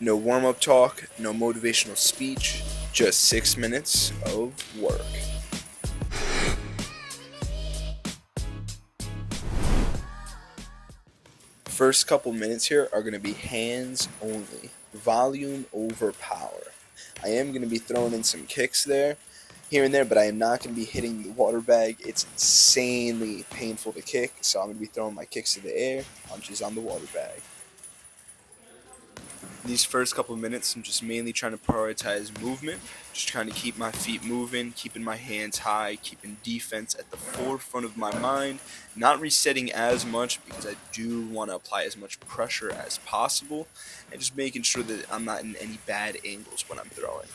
No warm-up talk, no motivational speech, just 6 minutes of work. First couple minutes here are going to be hands only, volume over power. I am going to be throwing in some kicks there, here and there, but I am not going to be hitting the water bag. It's insanely painful to kick, so I'm going to be throwing my kicks in the air, punches on the water bag. These first couple minutes, I'm just mainly trying to prioritize movement, just trying to keep my feet moving, keeping my hands high, keeping defense at the forefront of my mind, not resetting as much because I do want to apply as much pressure as possible, and just making sure that I'm not in any bad angles when I'm throwing.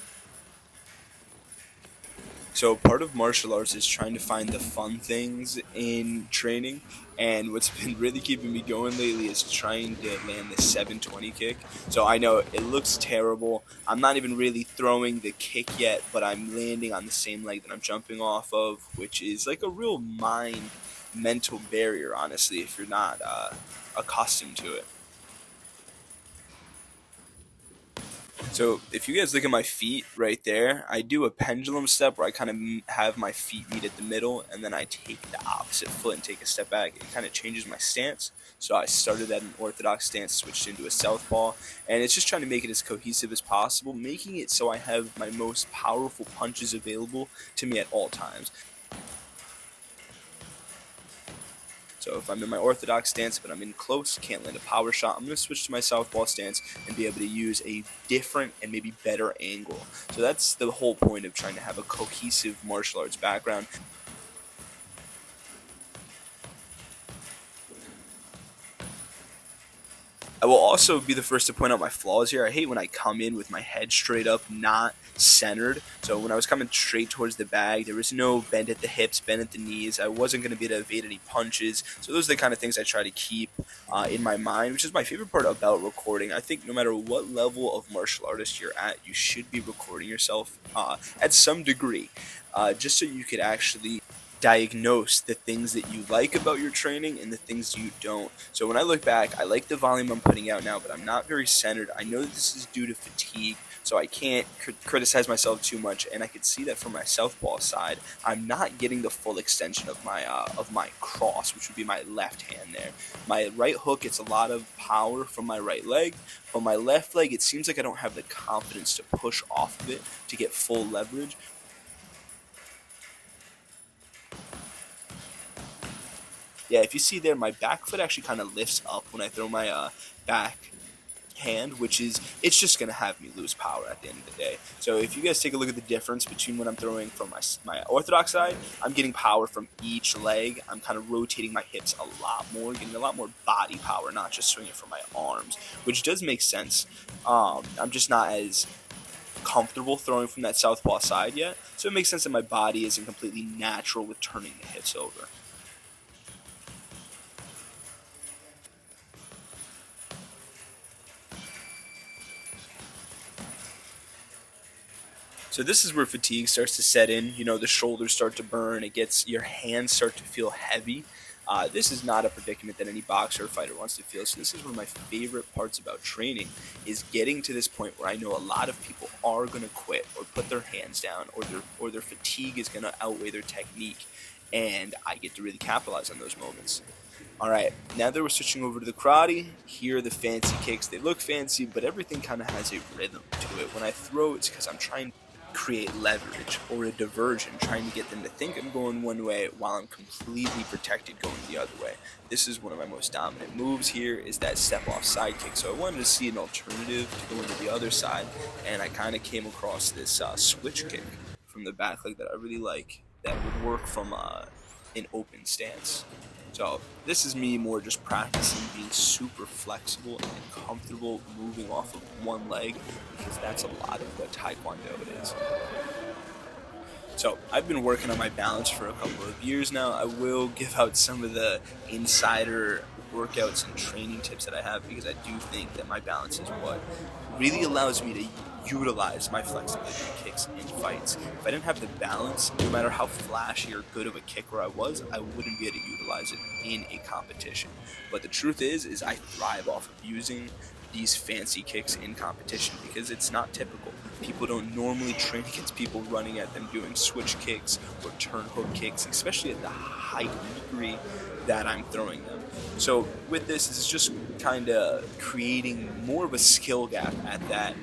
So part of martial arts is trying to find the fun things in training, and what's been really keeping me going lately is trying to land the 720 kick. So I know it looks terrible. I'm not even really throwing the kick yet, but I'm landing on the same leg that I'm jumping off of, which is like a real mental barrier, honestly, if you're not accustomed to it. So if you guys look at my feet right there, I do a pendulum step where I kind of have my feet meet at the middle, and then I take the opposite foot and take a step back. It kind of changes my stance. So I started at an orthodox stance, switched into a southpaw, and it's just trying to make it as cohesive as possible, making it so I have my most powerful punches available to me at all times. So if I'm in my orthodox stance, but I'm in close, can't land a power shot, I'm going to switch to my southpaw stance and be able to use a different and maybe better angle. So that's the whole point of trying to have a cohesive martial arts background. I will also be the first to point out my flaws here. I hate when I come in with my head straight up, not centered. So when I was coming straight towards the bag, there was no bend at the hips, bend at the knees. I wasn't going to be able to evade any punches. So those are the kind of things I try to keep in my mind, which is my favorite part about recording. I think no matter what level of martial artist you're at, you should be recording yourself at some degree, just so you could actually diagnose the things that you like about your training and the things you don't. So when I look back, I like the volume I'm putting out now, but I'm not very centered. I know that this is due to fatigue, so I can't criticize myself too much, and I can see that from my southpaw side, I'm not getting the full extension of my cross, which would be my left hand there. My right hook gets a lot of power from my right leg, but my left leg, it seems like I don't have the confidence to push off of it to get full leverage. Yeah, if you see there, my back foot actually kind of lifts up when I throw my back hand, which is, it's just going to have me lose power at the end of the day. So if you guys take a look at the difference between when I'm throwing from my orthodox side, I'm getting power from each leg. I'm kind of rotating my hips a lot more, getting a lot more body power, not just swinging from my arms, which does make sense. I'm just not as comfortable throwing from that southpaw side yet, so it makes sense that my body isn't completely natural with turning the hips over. So this is where fatigue starts to set in. You know, the shoulders start to burn. It gets, your hands start to feel heavy. This is not a predicament that any boxer or fighter wants to feel. So this is one of my favorite parts about training, is getting to this point where I know a lot of people are going to quit or put their hands down, or their fatigue is going to outweigh their technique, and I get to really capitalize on those moments. All right, now that we're switching over to the karate, here are the fancy kicks. They look fancy, but everything kind of has a rhythm to it. When I throw, it's because I'm trying to create leverage or a diversion, trying to get them to think I'm going one way while I'm completely protected going the other way. This is one of my most dominant moves here, is that step off side kick. So I wanted to see an alternative to go into the other side, and I kind of came across this switch kick from the back leg that I really like, that would work from an open stance. So this is me more just practicing being super flexible and comfortable moving off of one leg, because that's a lot of what Taekwondo is. So I've been working on my balance for a couple of years now. I will give out some of the insider workouts and training tips that I have, because I do think that my balance is what really allows me to utilize my flexibility in kicks in fights. If I didn't have the balance, no matter how flashy or good of a kicker I was, I wouldn't be able to utilize it in a competition. But the truth is I thrive off of using these fancy kicks in competition because it's not typical. People don't normally train against people running at them doing switch kicks or turn hook kicks, especially at the heightened degree that I'm throwing them. So with this is just kind of creating more of a skill gap at that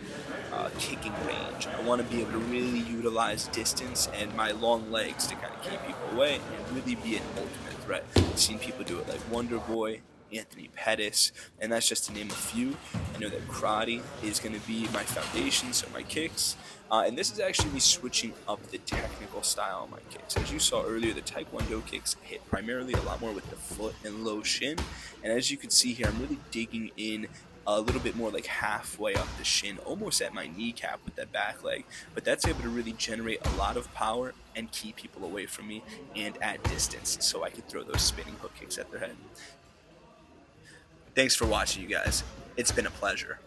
kicking range. I want to be able to really utilize distance and my long legs to kind of keep people away and really be an ultimate threat. I've seen people do it like Wonder Boy, Anthony Pettis, and that's just to name a few. I know that karate is going to be my foundation, so my kicks. And this is actually me switching up the technical style of my kicks. As you saw earlier, the Taekwondo kicks hit primarily a lot more with the foot and low shin. And as you can see here, I'm really digging in a little bit more like halfway up the shin, almost at my kneecap with that back leg. But that's able to really generate a lot of power and keep people away from me and at distance so I could throw those spinning hook kicks at their head. Thanks for watching, you guys. It's been a pleasure.